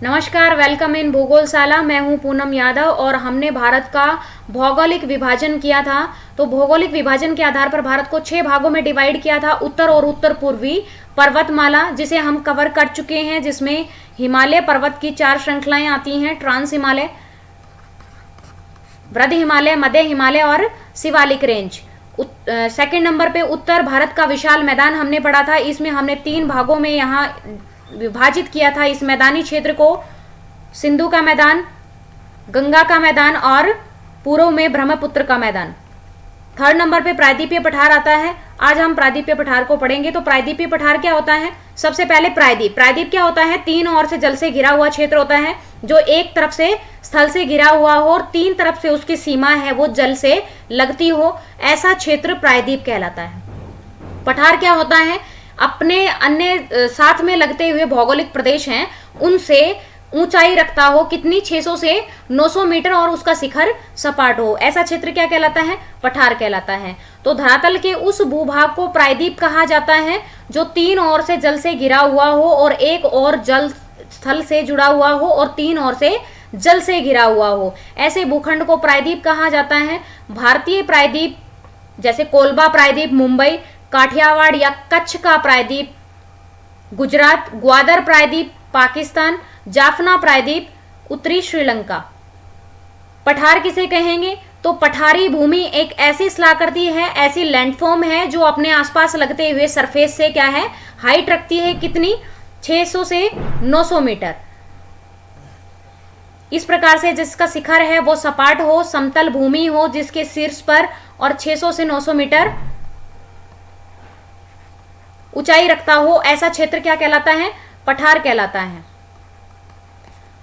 नमस्कार, welcome in भूगोलशाला। मैं हूं पूनम यादव और हमने भारत का भौगोलिक विभाजन किया था। तो भौगोलिक विभाजन के आधार पर भारत को 6 भागों में डिवाइड किया था। उत्तर और उत्तर पूर्वी पर्वतमाला जिसे हम कवर कर चुके हैं, जिसमें हिमालय पर्वत की 4 श्रृंखलाएं आती हैं, ट्रांस हिमालय, वृद्ध हिमालय, मध्य हिमालय और शिवालिक रेंज। सेकंड नंबर पे उत्तर भारत का विशाल मैदान हमने पढ़ा था। इसमें हमने 3 भागों में यहाँ विभाजित किया था इस मैदानी क्षेत्र को, सिंधु का मैदान, गंगा का मैदान और पूर्व में ब्रह्मपुत्र का मैदान। थर्ड नंबर पे प्रायद्वीपीय पठार आता है। आज हम प्रायद्वीपीय पठार को पढ़ेंगे। तो प्रायद्वीपीय पठार क्या होता है? सबसे पहले प्रायद्वीप। प्रायद्वीप क्या होता है? 3 ओर से जल से घिरा हुआ क्षेत्र होता है, जो एक तरफ से स्थल से घिरा हुआ हो और 3 तरफ से उसकी सीमा है वो जल से लगती हो, ऐसा क्षेत्र प्रायद्वीप कहलाता है। पठार क्या होता है? अपने अन्य साथ में लगते हुए भौगोलिक प्रदेश हैं उनसे ऊंचाई रखता हो, कितनी? 600 से 900 मीटर और उसका शिखर सपाट हो, ऐसा क्षेत्र क्या कहलाता है? पठार कहलाता है। तो धरातल के उस भूभाग को प्रायद्वीप कहा जाता है जो 3 ओर से जल से घिरा हुआ हो और एक और जल स्थल से जुड़ा हुआ हो और 3 ओर से जल से घिरा हुआ हो, ऐसे भूखंड को प्रायद्वीप कहा जाता है। भारतीय प्रायद्वीप जैसे कोलबा प्रायद्वीप मुंबई, काठियावाड़ या कच्छ का प्रायद्वीप गुजरात, ग्वादर प्रायद्वीप पाकिस्तान, जाफना प्रायद्वीप उत्तरी श्रीलंका। पठार किसे कहेंगे? तो पठारी भूमि एक ऐसी स्थलाकृति है, ऐसी लैंडफॉर्म है जो अपने आसपास लगते हुए सरफेस से क्या है, हाइट रखती है, कितनी? 600 से 900 मीटर। इस प्रकार से जिसका शिखर है वो सपाट हो, समतल भूमि हो जिसके शीर्ष पर और 600 से 900 मीटर ऊंचाई रखता हो, ऐसा क्षेत्र क्या कहलाता है? पठार कहलाता है।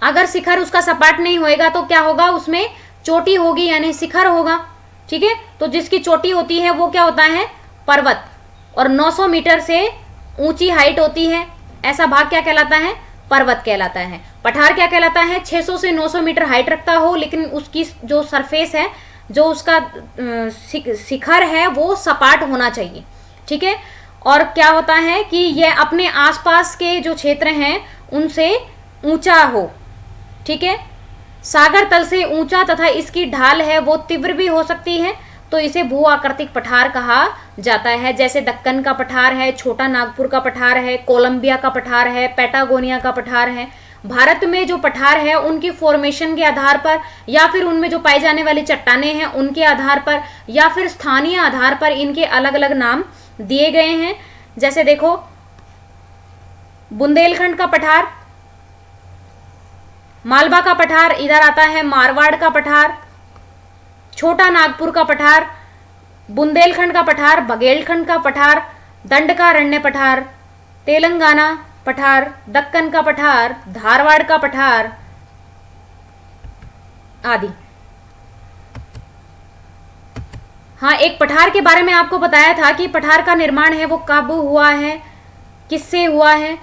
अगर शिखर उसका सपाट नहीं होएगा तो क्या होगा? उसमें चोटी होगी, यानी शिखर होगा। ठीक है, तो जिसकी चोटी होती है वो क्या होता है? पर्वत। और 900 मीटर से ऊंची हाइट होती है, ऐसा भाग क्या कहलाता है? पर्वत कहलाता है। पठार क्या कहलाता है? 600 से 900 मीटर हाइट रखता हो लेकिन उसकी जो सरफेस है, जो उसका शिखर है वो सपाट होना चाहिए। ठीक है, और क्या होता है कि यह अपने आसपास के जो क्षेत्र हैं उनसे ऊंचा हो। ठीक है, सागर तल से ऊंचा तथा इसकी ढाल है वो तीव्र भी हो सकती है, तो इसे भू आकृतिक पठार कहा जाता है। जैसे दक्कन का पठार है, छोटा नागपुर का पठार है, कोलंबिया का पठार है, पैटागोनिया का पठार है। भारत में जो पठार है उनकी फॉर्मेशन के आधार पर या फिर उनमें जो पाई जाने वाली चट्टानें हैं उनके आधार पर या फिर स्थानीय आधार पर इनके अलग अलग नाम दिए गए हैं। जैसे देखो, बुंदेलखंड का पठार, मालवा का पठार, इधर आता है मारवाड़ का पठार, छोटा नागपुर का पठार, बुंदेलखंड का पठार, बघेलखंड का पठार, दंडकारण्य पठार, तेलंगाना पठार, दक्कन का पठार, धारवाड़ का पठार आदि। हाँ, एक पठार के बारे में आपको बताया था कि पठार का निर्माण है वो कब हुआ है, किससे हुआ है।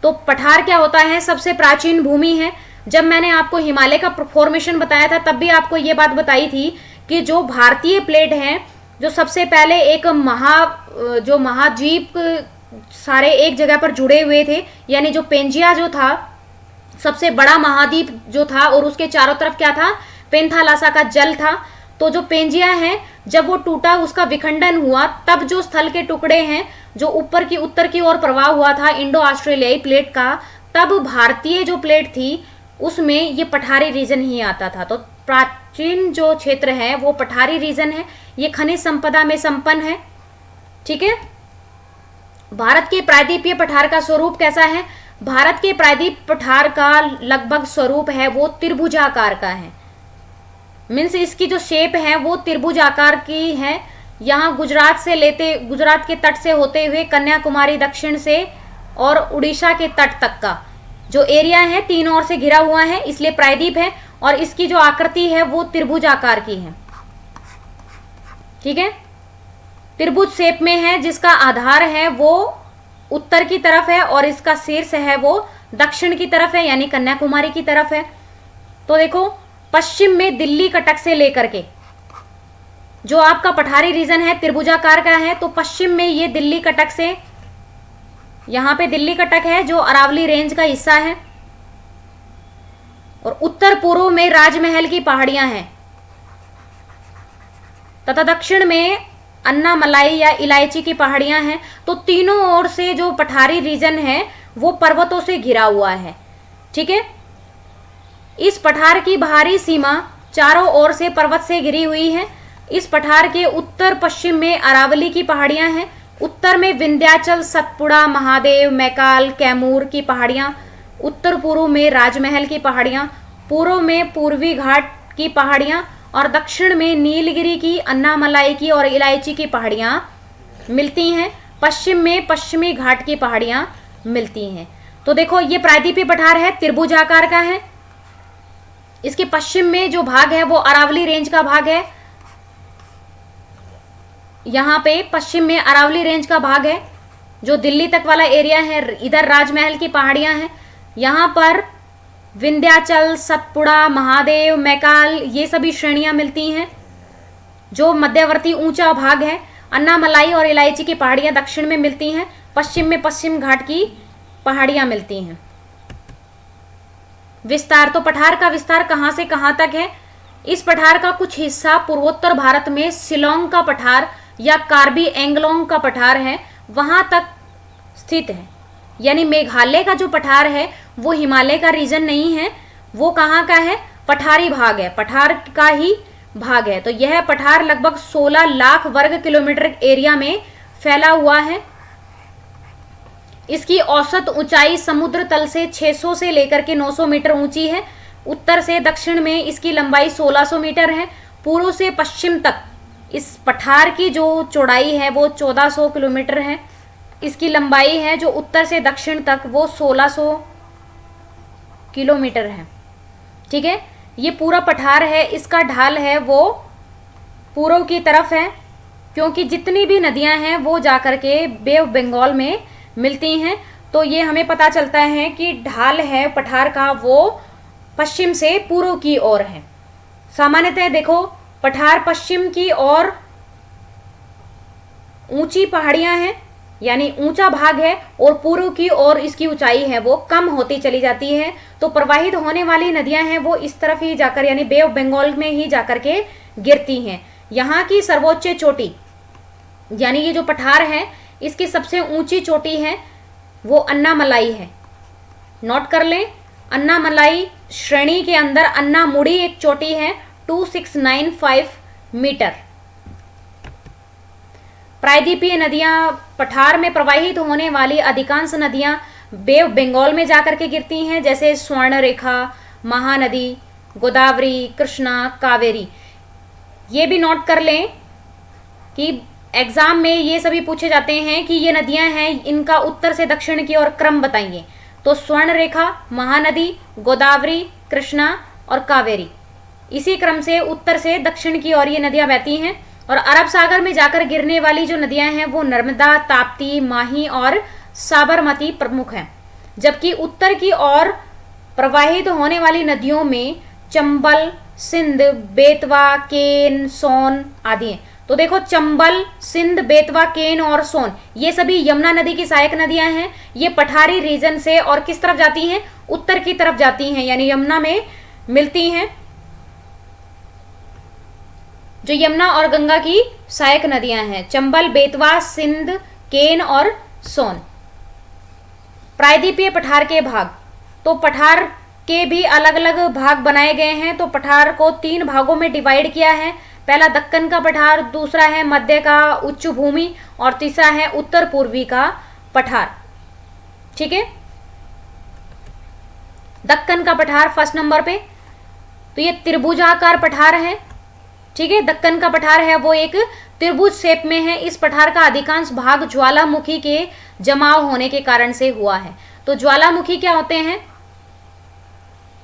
तो पठार क्या होता है? सबसे प्राचीन भूमि है। जब मैंने आपको हिमालय का फॉर्मेशन बताया था तब भी आपको ये बात बताई थी कि जो भारतीय प्लेट हैं, जो सबसे पहले एक जो महाद्वीप सारे एक जगह पर जुड़े हुए थे, यानी जो पेंजिया जो था सबसे बड़ा महाद्वीप जो था और उसके चारों तरफ क्या था? पेंथालासा का जल था। तो जो पेंजिया है जब वो टूटा, उसका विखंडन हुआ, तब जो स्थल के टुकड़े हैं जो ऊपर की उत्तर की ओर प्रवाह हुआ था इंडो ऑस्ट्रेलियाई प्लेट का, तब भारतीय जो प्लेट थी उसमें ये पठारी रीजन ही आता था। तो प्राचीन जो क्षेत्र है वो पठारी रीजन है। ये खनिज संपदा में संपन्न है। ठीक है, भारत के प्रायद्वीपीय पठार का स्वरूप कैसा है? भारत के प्रायद्वीप पठार का लगभग स्वरूप है वो त्रिभुजाकार का है। मीन्स इसकी जो शेप है वो त्रिभुज आकार की है। यहाँ गुजरात के तट से होते हुए कन्याकुमारी दक्षिण से और उड़ीसा के तट तक का जो एरिया है 3 ओर से घिरा हुआ है, इसलिए प्रायद्वीप है। और इसकी जो आकृति है वो त्रिभुज आकार की है। ठीक है, त्रिभुज शेप में है, जिसका आधार है वो उत्तर की तरफ है और इसका शीर्ष है वो दक्षिण की तरफ है, यानी कन्याकुमारी की तरफ है। तो देखो, पश्चिम में दिल्ली कटक से लेकर के जो आपका पठारी रीजन है त्रिभुजाकार का है, तो पश्चिम में ये दिल्ली कटक से यहाँ पे दिल्ली कटक है जो अरावली रेंज का हिस्सा है। और उत्तर पूर्व में राजमहल की पहाड़ियां हैं तथा दक्षिण में अन्नामलाई या इलायची की पहाड़ियां हैं। तो तीनों ओर से जो पठारी रीजन है वो पर्वतों से घिरा हुआ है। ठीक है, इस पठार की बाहरी सीमा चारों ओर से पर्वत से घिरी हुई है। इस पठार के उत्तर पश्चिम में अरावली की पहाड़ियां हैं, उत्तर में विंध्याचल, सतपुड़ा, महादेव, मैकाल, कैमूर की पहाड़ियां, उत्तर पूर्व में राजमहल की पहाड़ियां, पूर्व में पूर्वी घाट की पहाड़ियां और दक्षिण में नीलगिरी की, अन्नामलाई की और इलायची की पहाड़ियां मिलती हैं। पश्चिम में पश्चिमी घाट की पहाड़ियां मिलती हैं। तो देखो ये प्रायद्वीपीय पठार है, त्रिभुजाकार का है। इसके पश्चिम में जो भाग है वो अरावली रेंज का भाग है। यहाँ पे पश्चिम में अरावली रेंज का भाग है, जो दिल्ली तक वाला एरिया है। इधर राजमहल की पहाड़ियां हैं। यहाँ पर विंध्याचल, सतपुड़ा, महादेव, मैकाल ये सभी श्रेणियां मिलती हैं। जो मध्यवर्ती ऊंचा भाग है, अन्नामलाई और इलायची की पहाड़ियां दक्षिण में मिलती हैं। पश्चिम में पश्चिम घाट की पहाड़ियां मिलती हैं। विस्तार, तो पठार का विस्तार कहां से कहां तक है? इस पठार का कुछ हिस्सा पूर्वोत्तर भारत में शिलोंग का पठार या कार्बी एंगलोंग का पठार है, वहां तक स्थित है। यानी मेघालय का जो पठार है वो हिमालय का रीजन नहीं है, वो कहाँ का है? पठारी भाग है, पठार का ही भाग है। तो यह पठार लगभग 16 लाख वर्ग किलोमीटर एरिया में फैला हुआ है। इसकी औसत ऊंचाई समुद्र तल से 600 से लेकर के 900 मीटर ऊंची है। उत्तर से दक्षिण में इसकी लंबाई 1600 मीटर है। पूर्व से पश्चिम तक इस पठार की जो चौड़ाई है वो 1400 किलोमीटर है। इसकी लंबाई है जो उत्तर से दक्षिण तक वो 1600 किलोमीटर है। ठीक है, ये पूरा पठार है। इसका ढाल है वो पूर्व की तरफ है, क्योंकि जितनी भी नदियां हैं वो जाकर के बे ऑफ बंगाल में मिलती हैं। तो ये हमें पता चलता है कि ढाल है पठार का वो पश्चिम से पूर्व की ओर है। सामान्यतः देखो पठार पश्चिम की ओर ऊंची पहाड़ियां हैं, यानी ऊंचा भाग है, और पूर्व की ओर इसकी ऊंचाई है वो कम होती चली जाती है। तो प्रवाहित होने वाली नदियां हैं वो इस तरफ ही जाकर, यानी बे ऑफ बंगाल में ही जाकर के गिरती हैं। यहाँ की सर्वोच्च चोटी, यानी ये जो पठार है इसकी सबसे ऊंची चोटी है वो अन्नामलाई है। नोट कर लें, अन्नामलाई श्रेणी के अंदर अन्नामुड़ी एक चोटी है 2695 मीटर। प्रायद्वीपीय नदियां, पठार में प्रवाहित होने वाली अधिकांश नदियां बे ऑफ बंगाल में जाकर के गिरती हैं, जैसे स्वर्णरेखा, महानदी, गोदावरी, कृष्णा, कावेरी। ये भी नोट कर लें कि एग्जाम में ये सभी पूछे जाते हैं कि ये नदियां हैं, इनका उत्तर से दक्षिण की ओर क्रम बताइए। तो स्वर्णरेखा, महानदी, गोदावरी, कृष्णा और कावेरी, इसी क्रम से उत्तर से दक्षिण की ओर ये नदियां बहती हैं। और अरब सागर में जाकर गिरने वाली जो नदियां हैं वो नर्मदा, ताप्ती, माही और साबरमती प्रमुख हैं। जबकि उत्तर की ओर प्रवाहित होने वाली नदियों में चंबल, सिंध, बेतवा, केन, सोन आदि हैं। तो देखो चंबल, सिंध, बेतवा, केन और सोन ये सभी यमुना नदी की सहायक नदियां हैं। ये पठारी रीजन से और किस तरफ जाती हैं? उत्तर की तरफ जाती हैं, यानी यमुना में मिलती हैं, जो यमुना और गंगा की सहायक नदियां हैं। चंबल, बेतवा, सिंध, केन और सोन। प्रायद्वीपीय पठार के भाग, तो पठार के भी अलग अलग भाग बनाए गए हैं। तो पठार को 3 भागों में डिवाइड किया है। पहला दक्कन का पठार, दूसरा है मध्य का उच्च भूमि और तीसरा है उत्तर पूर्वी का पठार। ठीक है, दक्कन का पठार फर्स्ट नंबर पे, तो ये त्रिभुजाकार पठार है। ठीक है, दक्कन का पठार है वो एक त्रिभुज शेप में है। इस पठार का अधिकांश भाग ज्वालामुखी के जमाव होने के कारण से हुआ है। तो ज्वालामुखी क्या होते हैं?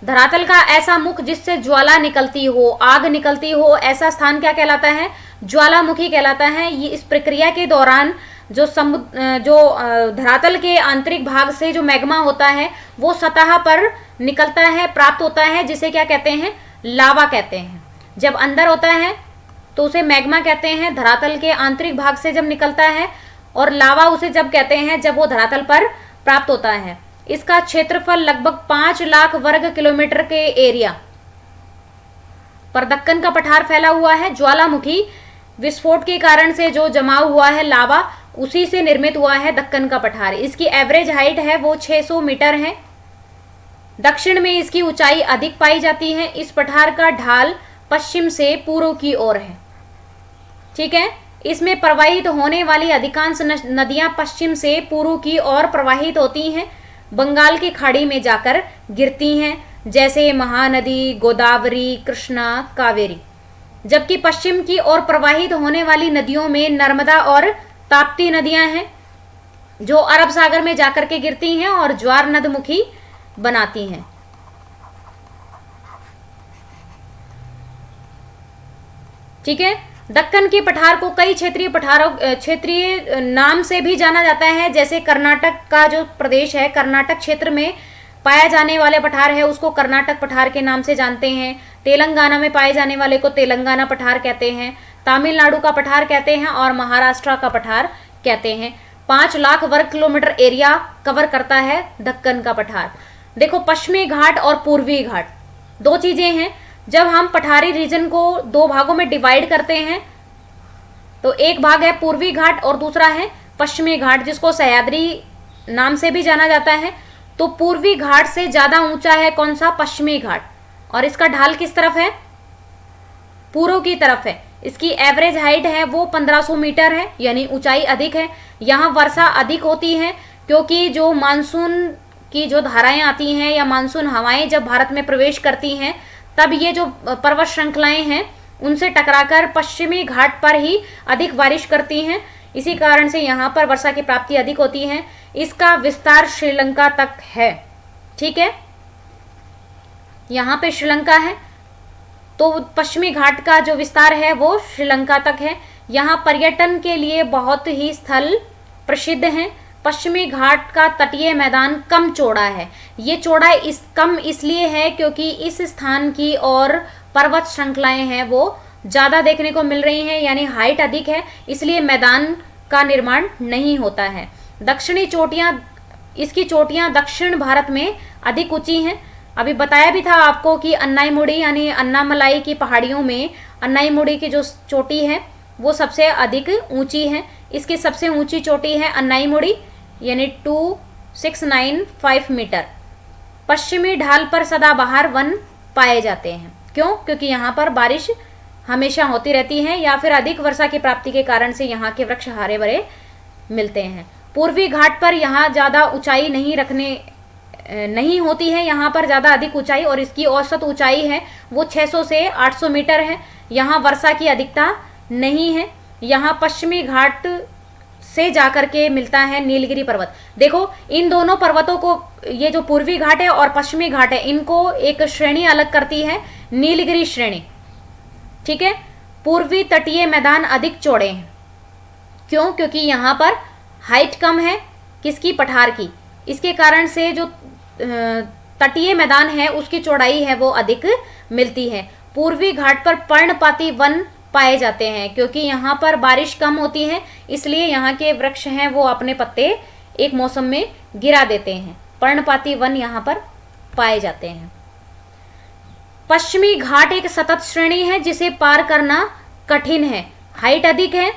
धरातल का ऐसा मुख जिससे ज्वाला निकलती हो, आग निकलती हो, ऐसा स्थान क्या कहलाता है? ज्वालामुखी कहलाता है। ये इस प्रक्रिया के दौरान जो धरातल के आंतरिक भाग से जो मैग्मा होता है वो सतह पर निकलता है, प्राप्त होता है, जिसे क्या कहते हैं? लावा कहते हैं। जब अंदर होता है तो उसे मैग्मा कहते हैं, धरातल के आंतरिक भाग से जब निकलता है, और लावा उसे जब कहते हैं जब वो धरातल पर प्राप्त होता है। इसका क्षेत्रफल लगभग 5 लाख वर्ग किलोमीटर के एरिया पर दक्कन का पठार फैला हुआ है। ज्वालामुखी विस्फोट के कारण से जो जमाव हुआ है लावा, उसी से निर्मित हुआ है दक्कन का पठार। इसकी एवरेज हाइट है वो 600 मीटर है। दक्षिण में इसकी ऊंचाई अधिक पाई जाती है। इस पठार का ढाल पश्चिम से पूर्व की ओर है। ठीक है, इसमें प्रवाहित होने वाली अधिकांश नदियां पश्चिम से पूर्व की ओर प्रवाहित होती हैं, बंगाल की खाड़ी में जाकर गिरती हैं, जैसे महानदी, गोदावरी, कृष्णा, कावेरी। जबकि पश्चिम की ओर प्रवाहित होने वाली नदियों में नर्मदा और ताप्ती नदियां हैं, जो अरब सागर में जाकर के गिरती हैं और ज्वार नदमुखी बनाती हैं। ठीक है, दक्कन के पठार को कई क्षेत्रीय नाम से भी जाना जाता है। जैसे कर्नाटक का जो प्रदेश है, कर्नाटक क्षेत्र में पाया जाने वाले पठार है उसको कर्नाटक पठार के नाम से जानते हैं। तेलंगाना में पाए जाने वाले को तेलंगाना पठार कहते हैं, तमिलनाडु का पठार कहते हैं और महाराष्ट्र का पठार कहते हैं। 5 लाख वर्ग किलोमीटर एरिया कवर करता है दक्कन का पठार। देखो, पश्चिमी घाट और पूर्वी घाट दो चीजें हैं। जब हम पठारी रीजन को दो भागों में डिवाइड करते हैं तो एक भाग है पूर्वी घाट और दूसरा है पश्चिमी घाट, जिसको सह्याद्री नाम से भी जाना जाता है। तो पूर्वी घाट से ज्यादा ऊंचा है कौन सा? पश्चिमी घाट। और इसका ढाल किस तरफ है? पूर्व की तरफ है। इसकी एवरेज हाइट है वो 1500 मीटर है, यानी ऊंचाई अधिक है। यहाँ वर्षा अधिक होती है क्योंकि जो मानसून की जो धाराएं आती हैं या मानसून हवाएं जब भारत में प्रवेश करती हैं, तब ये जो पर्वत श्रृंखलाएं हैं उनसे टकराकर पश्चिमी घाट पर ही अधिक बारिश करती हैं। इसी कारण से यहाँ पर वर्षा की प्राप्ति अधिक होती है। इसका विस्तार श्रीलंका तक है। ठीक है, यहाँ पे श्रीलंका है, तो पश्चिमी घाट का जो विस्तार है वो श्रीलंका तक है। यहाँ पर्यटन के लिए बहुत ही स्थल प्रसिद्ध हैं। पश्चिमी घाट का तटीय मैदान कम चौड़ा है। ये चौड़ा कम इसलिए है क्योंकि इस स्थान की और पर्वत श्रृंखलाएं हैं वो ज़्यादा देखने को मिल रही हैं, यानी हाइट अधिक है, इसलिए मैदान का निर्माण नहीं होता है। दक्षिणी चोटियाँ, इसकी चोटियाँ दक्षिण भारत में अधिक ऊंची हैं। अभी बताया भी था आपको कि अन्नाईमुड़ी यानी अन्नामलाई की पहाड़ियों में अन्नाईमुड़ी की जो चोटी है वो सबसे अधिक ऊंची है। इसकी सबसे ऊंची चोटी है अन्नाईमुड़ी, यानी 2695 मीटर। पश्चिमी ढाल पर सदाबहार वन पाए जाते हैं। क्यों? क्योंकि यहाँ पर बारिश हमेशा होती रहती है या फिर अधिक वर्षा की प्राप्ति के कारण से यहाँ के वृक्ष हरे भरे मिलते हैं। पूर्वी घाट पर यहाँ ज़्यादा ऊंचाई नहीं होती है, यहाँ पर ज़्यादा अधिक ऊंचाई, और इसकी औसत ऊंचाई है वो 600 से 800 मीटर है। यहाँ वर्षा की अधिकता नहीं है। यहाँ पश्चिमी घाट से जाकर के मिलता है नीलगिरी पर्वत। देखो, इन दोनों पर्वतों को, ये जो पूर्वी घाट है और पश्चिमी घाट है, इनको एक श्रेणी अलग करती है, नीलगिरी श्रेणी। ठीक है, पूर्वी तटीय मैदान अधिक चौड़े हैं। क्यों? क्योंकि यहाँ पर हाइट कम है, किसकी? पठार की। इसके कारण से जो तटीय मैदान है उसकी चौड़ाई है वो अधिक मिलती है। पूर्वी घाट पर पर्णपाती वन पाए जाते हैं क्योंकि यहाँ पर बारिश कम होती है, इसलिए यहाँ के वृक्ष हैं वो अपने पत्ते एक मौसम में गिरा देते हैं। पर्णपाती वन यहाँ पर पाए जाते हैं। पश्चिमी घाट एक सतत श्रेणी है जिसे पार करना कठिन है, हाइट अधिक है,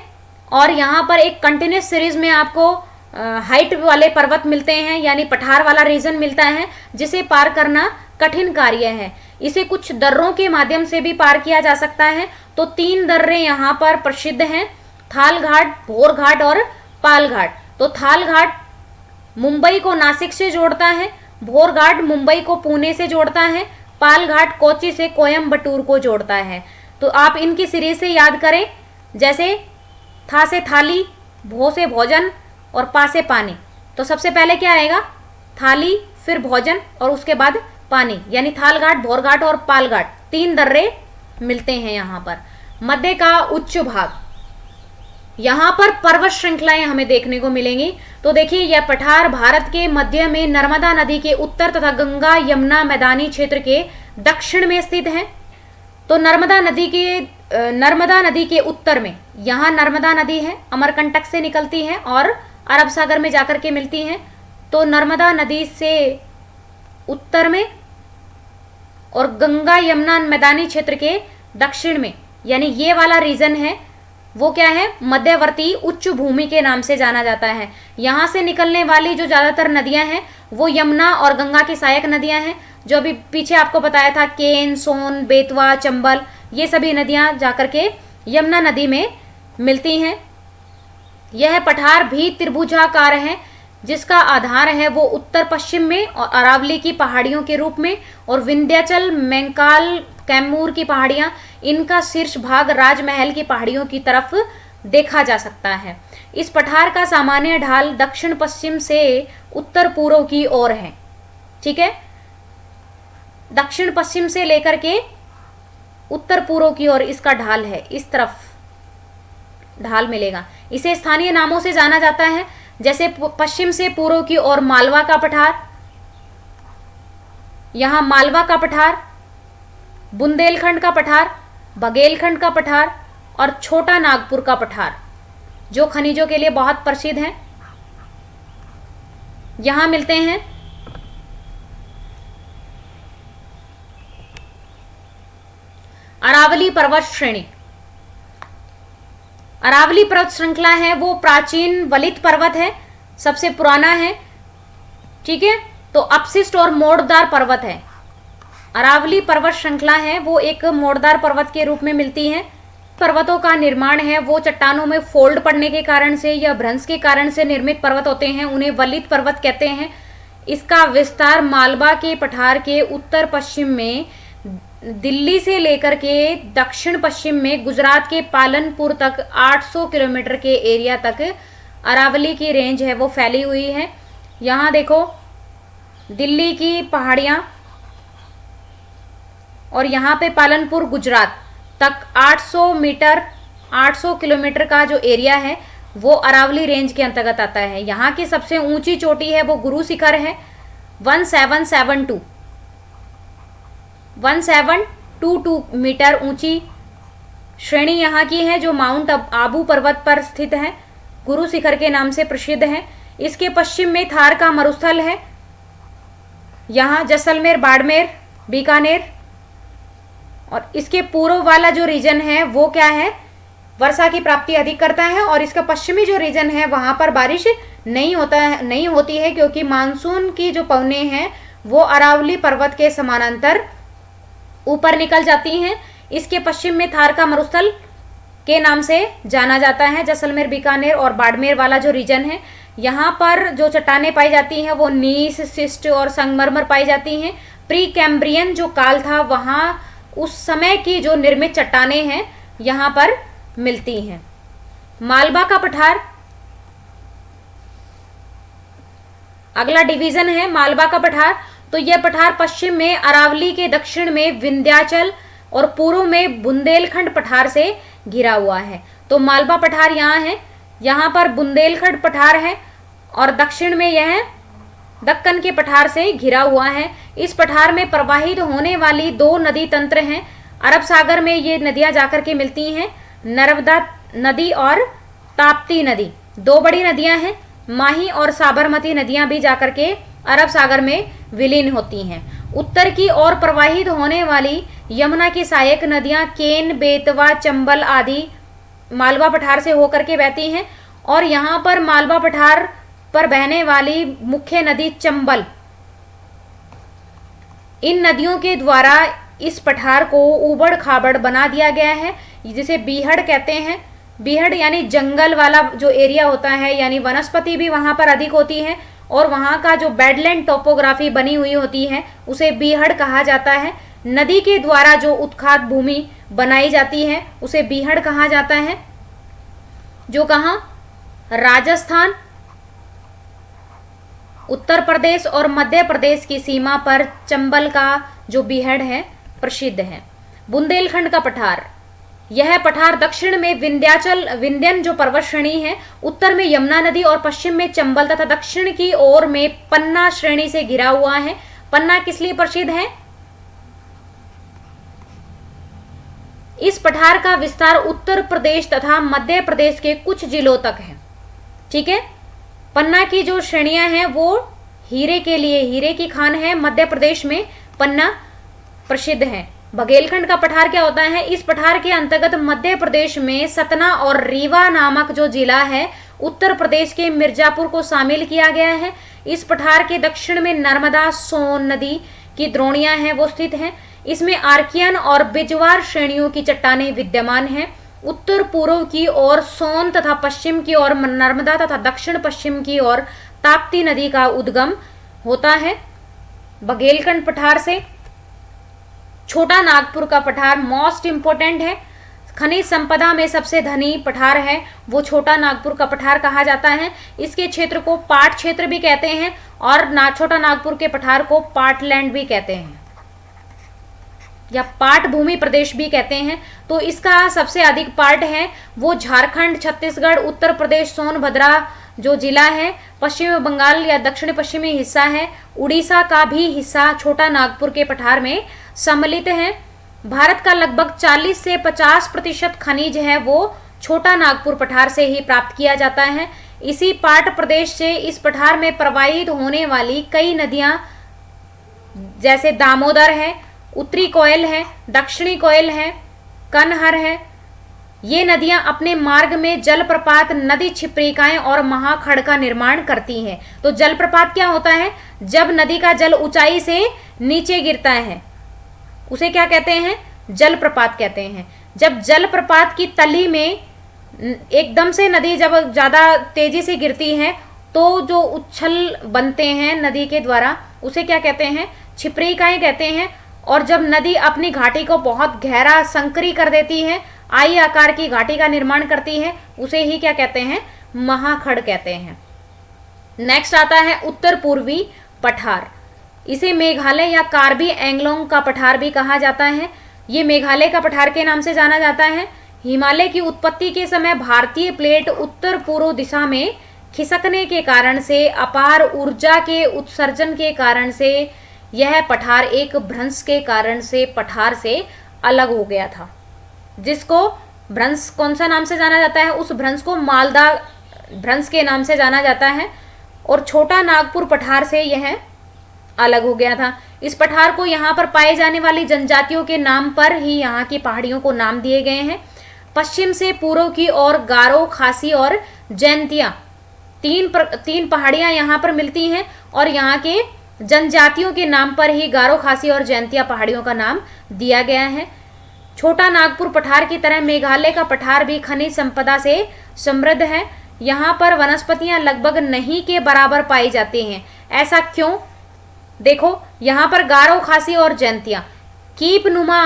और यहाँ पर एक कंटिन्यूस सीरीज में आपको हाइट वाले पर्वत मिलते हैं, यानी पठार वाला रीजन मिलता है जिसे पार करना कठिन कार्य है। इसे कुछ दर्रों के माध्यम से भी पार किया जा सकता है। तो 3 दर्रे यहाँ पर प्रसिद्ध हैं, थाल घाट, भोर घाट और पाल घाट। तो थाल घाट मुंबई को नासिक से जोड़ता है, भोर घाट मुंबई को पुणे से जोड़ता है, पाल घाट कोच्चि से कोयम्बटूर को जोड़ता है। तो आप इनकी सीरीज से याद करें, जैसे था से थाली, भो से भोजन और पा से पानी। तो सबसे पहले क्या आएगा? थाली, फिर भोजन और उसके बाद पानी, यानी थाल घाट, भोर घाट और पाल घाट, 3 दर्रे मिलते हैं यहाँ पर। मध्य का उच्च भाग, यहाँ पर पर्वत श्रृंखलाएं हमें देखने को मिलेंगी। तो देखिए, यह पठार भारत के मध्य में नर्मदा नदी के उत्तर तथा गंगा यमुना मैदानी क्षेत्र के दक्षिण में स्थित है। तो नर्मदा नदी के उत्तर में यहाँ नर्मदा नदी है, अमरकंटक से निकलती है और अरब सागर में जाकर के मिलती है। तो नर्मदा नदी से उत्तर में और गंगा यमुना मैदानी क्षेत्र के दक्षिण में, यानी ये वाला रीजन है वो क्या है, मध्यवर्ती उच्च भूमि के नाम से जाना जाता है। यहाँ से निकलने वाली जो ज़्यादातर नदियाँ हैं वो यमुना और गंगा की सहायक नदियाँ हैं, जो अभी पीछे आपको बताया था, केन, सोन, बेतवा, चंबल, ये सभी नदियाँ जाकर के यमुना नदी में मिलती हैं। यह पठार भी त्रिभुजाकार है, जिसका आधार है वो उत्तर पश्चिम में और अरावली की पहाड़ियों के रूप में, और विंध्याचल, मैंकाल, कैमूर की पहाड़ियाँ, इनका शीर्ष भाग राजमहल की पहाड़ियों की तरफ देखा जा सकता है। इस पठार का सामान्य ढाल दक्षिण पश्चिम से उत्तर पूर्व की ओर है। ठीक है, दक्षिण पश्चिम से लेकर के उत्तर पूर्व की ओर इसका ढाल है, इस तरफ ढाल मिलेगा। इसे स्थानीय नामों से जाना जाता है, जैसे पश्चिम से पूर्व की ओर मालवा का पठार, यहां मालवा का पठार, बुंदेलखंड का पठार, बघेलखंड का पठार और छोटा नागपुर का पठार, जो खनिजों के लिए बहुत प्रसिद्ध हैं, यहां मिलते हैं। अरावली पर्वत श्रेणी, अरावली पर्वत श्रृंखला है वो प्राचीन वलित पर्वत है, सबसे पुराना है। ठीक है, तो अपशिष्ट और मोड़दार पर्वत है। अरावली पर्वत श्रृंखला है वो एक मोड़दार पर्वत के रूप में मिलती है। पर्वतों का निर्माण है वो चट्टानों में फोल्ड पड़ने के कारण से या भ्रंश के कारण से निर्मित पर्वत होते हैं, उन्हें वलित पर्वत कहते हैं। इसका विस्तार मालवा के पठार के उत्तर पश्चिम में, दिल्ली से लेकर के दक्षिण पश्चिम में गुजरात के पालनपुर तक 800 किलोमीटर के एरिया तक अरावली की रेंज है वो फैली हुई है। यहाँ देखो दिल्ली की पहाड़ियाँ और यहाँ पे पालनपुर गुजरात तक 800 किलोमीटर का जो एरिया है वो अरावली रेंज के अंतर्गत आता है। यहाँ की सबसे ऊंची चोटी है वो गुरु शिखर है, 1722 मीटर ऊंची श्रेणी यहाँ की है, जो माउंट आबू पर्वत पर स्थित है, गुरु शिखर के नाम से प्रसिद्ध है। इसके पश्चिम में थार का मरुस्थल है, यहाँ जैसलमेर, बाड़मेर, बीकानेर, और इसके पूर्व वाला जो रीजन है वो क्या है, वर्षा की प्राप्ति अधिक करता है, और इसका पश्चिमी जो रीजन है वहां पर बारिश नहीं होती है, क्योंकि मानसून की जो पवनें हैं वो अरावली पर्वत के समानांतर ऊपर निकल जाती हैं। इसके पश्चिम में थार का मरुस्थल के नाम से जाना जाता है। जैसलमेर, बीकानेर और बाड़मेर वाला जो रीजन है, यहाँ पर जो चट्टानें पाई जाती हैं वो नीस, शिस्ट और संगमरमर पाई जाती हैं। प्री कैम्ब्रियन जो काल था वहाँ उस समय की जो निर्मित चट्टानें हैं यहाँ पर मिलती हैं। मालवा का पठार अगला डिवीजन है, मालवा का पठार। तो यह पठार पश्चिम में अरावली के दक्षिण में विंध्याचल और पूर्व में बुंदेलखंड पठार से घिरा हुआ है। तो मालवा पठार यहाँ है, यहाँ पर बुंदेलखंड पठार है और दक्षिण में यह दक्कन के पठार से घिरा हुआ है। इस पठार में प्रवाहित होने वाली दो नदी तंत्र हैं, अरब सागर में ये नदियां जाकर के मिलती हैं, नर्मदा नदी और ताप्ती नदी, दो बड़ी नदियां हैं। माही और साबरमती नदियां भी जाकर के अरब सागर में विलीन होती हैं। उत्तर की ओर प्रवाहित होने वाली यमुना की सहायक नदियां केन, बेतवा, चंबल आदि मालवा पठार से होकर के बहती हैं, और यहाँ पर मालवा पठार पर बहने वाली मुख्य नदी चंबल, इन नदियों के द्वारा इस पठार को उबड़ खाबड़ बना दिया गया है, जिसे बीहड़ कहते हैं। बीहड़ यानी जंगल वाला जो एरिया होता है, यानी वनस्पति भी वहां पर अधिक होती है, और वहां का जो बेडलैंड टोपोग्राफी बनी हुई होती है उसे बीहड़ कहा जाता है। नदी के द्वारा जो उत्खात भूमि बनाई जाती है उसे बीहड़ कहा जाता है, जो कहाँ, राजस्थान, उत्तर प्रदेश और मध्य प्रदेश की सीमा पर चंबल का जो बीहड़ है प्रसिद्ध है। बुंदेलखंड का पठार, यह पठार दक्षिण में विंध्यन जो पर्वत श्रेणी है, उत्तर में यमुना नदी और पश्चिम में चंबल तथा दक्षिण की ओर में पन्ना श्रेणी से घिरा हुआ है। पन्ना किस लिए प्रसिद्ध है? इस पठार का विस्तार उत्तर प्रदेश तथा मध्य प्रदेश के कुछ जिलों तक है। ठीक है, पन्ना की जो श्रेणियां हैं वो हीरे के लिए, हीरे की खान है मध्य प्रदेश में, पन्ना प्रसिद्ध है। बघेलखंड का पठार क्या होता है? इस पठार के अंतर्गत मध्य प्रदेश में सतना और रीवा नामक जो जिला है उत्तर प्रदेश के मिर्जापुर को शामिल किया गया है। इस पठार के दक्षिण में नर्मदा सोन नदी की द्रोणियां हैं वो स्थित हैं। इसमें आर्कियन और बिजवार श्रेणियों की चट्टानें विद्यमान हैं। उत्तर पूर्व की ओर सोन तथा पश्चिम की ओर नर्मदा तथा दक्षिण पश्चिम की ओर ताप्ती नदी का उद्गम होता है। बघेलखंड पठार से छोटा नागपुर का पठार मोस्ट इंपोर्टेंट है। खनिज संपदा में सबसे धनी पठार है वो छोटा नागपुर का पठार कहा जाता है। इसके क्षेत्र को पाट क्षेत्र भी कहते हैं और छोटा नागपुर के पठार को पाटलैंड भी कहते हैं या पाट भूमि प्रदेश भी कहते हैं। तो इसका सबसे अधिक पार्ट है वो झारखंड, छत्तीसगढ़, उत्तर प्रदेश, सोनभद्रा जो जिला है, पश्चिम बंगाल या दक्षिण पश्चिमी हिस्सा है, उड़ीसा का भी हिस्सा छोटा नागपुर के पठार में सम्मिलित है। भारत का लगभग 40 से 50% खनिज है वो छोटा नागपुर पठार से ही प्राप्त किया जाता है। इसी पाट प्रदेश से इस पठार में प्रवाहित होने वाली कई नदियां जैसे दामोदर है, उत्तरी कोयल है, दक्षिणी कोयल है, कनहर है, ये नदियां अपने मार्ग में जलप्रपात, नदी छिप्रिकाएं और महाखड़ का निर्माण करती हैं। तो जलप्रपात क्या होता है? जब नदी का जल ऊंचाई से नीचे गिरता है उसे क्या कहते हैं? जलप्रपात कहते हैं। जब जलप्रपात की तली में एकदम से नदी जब ज्यादा तेजी से गिरती है तो जो उछल बनते हैं नदी के द्वारा उसे क्या कहते हैं? छिप्रिकाएं कहते हैं। और जब नदी अपनी घाटी को बहुत गहरा संकरी कर देती है, आई आकार की घाटी का निर्माण करती है, उसे ही क्या कहते हैं? महाखड़ कहते हैं। नेक्स्ट आता है उत्तर पूर्वी पठार। इसे मेघालय या कार्बी एंगलोंग का पठार भी कहा जाता है। ये मेघालय का पठार के नाम से जाना जाता है। हिमालय की उत्पत्ति के समय भारतीय प्लेट उत्तर पूर्व दिशा में खिसकने के कारण से, अपार ऊर्जा के उत्सर्जन के कारण से यह पठार एक भ्रंश के कारण से पठार से अलग हो गया था, जिसको भ्रंश कौन सा नाम से जाना जाता है? उस भ्रंश को मालदा भ्रंश के नाम से जाना जाता है। और छोटा नागपुर पठार से यह अलग हो गया था। इस पठार को यहाँ पर पाए जाने वाली जनजातियों के नाम पर ही यहाँ की पहाड़ियों को नाम दिए गए हैं। पश्चिम से पूर्व की ओर गारो, खासी और जैंतिया तीन पहाड़ियां यहाँ पर मिलती हैं और यहाँ के जनजातियों के नाम पर ही गारो, खासी और जैंतिया पहाड़ियों का नाम दिया गया है। छोटा नागपुर पठार की तरह मेघालय का पठार भी खनिज संपदा से समृद्ध है। यहाँ पर वनस्पतियां लगभग नहीं के बराबर पाई जाती हैं। ऐसा क्यों? देखो, यहाँ पर गारो, खासी और जैंतिया कीप नुमा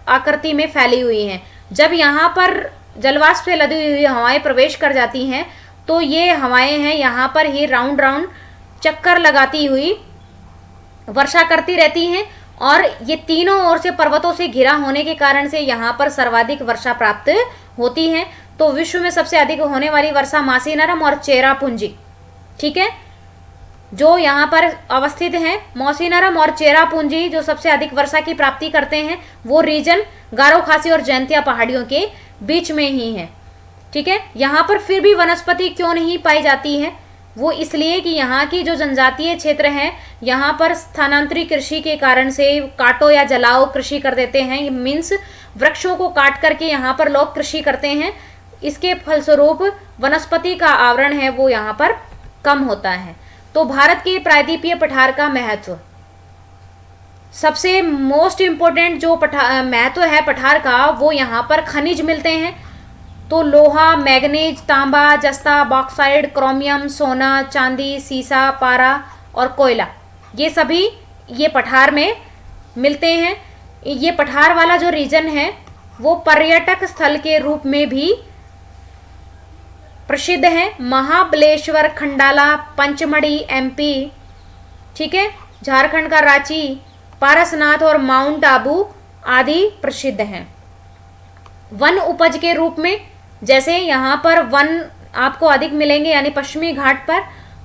आकृति में फैली हुई हैं। जब यहाँ पर जलवाष्प से लदी हुई हवाएं प्रवेश कर जाती हैं तो ये हवाएं हैं यहाँ पर ही राउंड राउंड चक्कर लगाती हुई वर्षा करती रहती हैं और ये तीनों ओर से पर्वतों से घिरा होने के कारण से यहाँ पर सर्वाधिक वर्षा प्राप्त होती है। तो विश्व में सबसे अधिक होने वाली वर्षा मौसीनरम और चेरापूंजी, ठीक है, जो यहाँ पर अवस्थित हैं। मौसीनरम और चेरापूंजी जो सबसे अधिक वर्षा की प्राप्ति करते हैं वो रीजन गारो, खासी और जैंतिया पहाड़ियों के बीच में ही है, ठीक है। यहाँ पर फिर भी वनस्पति क्यों नहीं पाई जाती है? वो इसलिए कि यहाँ की जो जनजातीय क्षेत्र है यहाँ पर स्थानांतरित कृषि के कारण से काटो या जलाओ कृषि कर देते हैं। मीन्स वृक्षों को काट करके यहाँ पर लोग कृषि करते हैं। इसके फलस्वरूप वनस्पति का आवरण है वो यहाँ पर कम होता है। तो भारत के प्रायद्वीपीय पठार का महत्व, सबसे मोस्ट इम्पोर्टेंट जो महत्व है पठार का वो यहाँ पर खनिज मिलते हैं। तो लोहा, मैग्नीज, तांबा, जस्ता, बॉक्साइड, क्रोमियम, सोना, चांदी, सीसा, पारा और कोयला, ये सभी ये पठार में मिलते हैं। ये पठार वाला जो रीजन है वो पर्यटक स्थल के रूप में भी प्रसिद्ध है। महाबलेश्वर, खंडाला, पंचमढ़ी एमपी, ठीक है, झारखंड का रांची, पारसनाथ और माउंट आबू आदि प्रसिद्ध हैं। वन उपज के रूप में जैसे यहाँ पर वन आपको अधिक मिलेंगे यानी पश्चिमी घाट पर,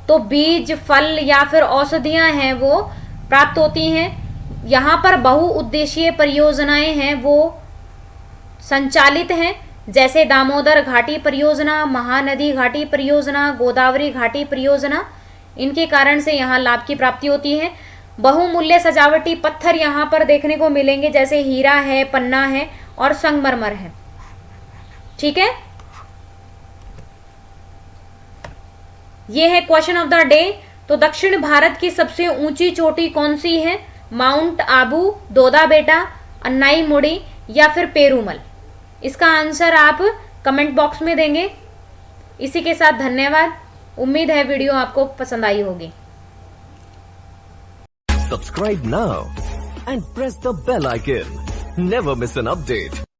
तो बीज, फल या फिर औषधियाँ हैं वो प्राप्त होती हैं। यहाँ पर बहुउद्देशीय परियोजनाएं हैं वो संचालित हैं, जैसे दामोदर घाटी परियोजना, महानदी घाटी परियोजना, गोदावरी घाटी परियोजना। इनके कारण से यहाँ लाभ की प्राप्ति होती है। बहुमूल्य सजावटी पत्थर यहाँ पर देखने को मिलेंगे, जैसे हीरा है, पन्ना है और संगमरमर है। ठीक है, ये है क्वेश्चन ऑफ द डे। तो दक्षिण भारत की सबसे ऊंची चोटी कौन सी है? माउंट आबू, दोदा बेटा, अन्नाई मुड़ी या फिर पेरूमल? इसका आंसर आप कमेंट बॉक्स में देंगे। इसी के साथ धन्यवाद। उम्मीद है वीडियो आपको पसंद आई होगी। Subscribe now and press the bell icon. Never miss an update.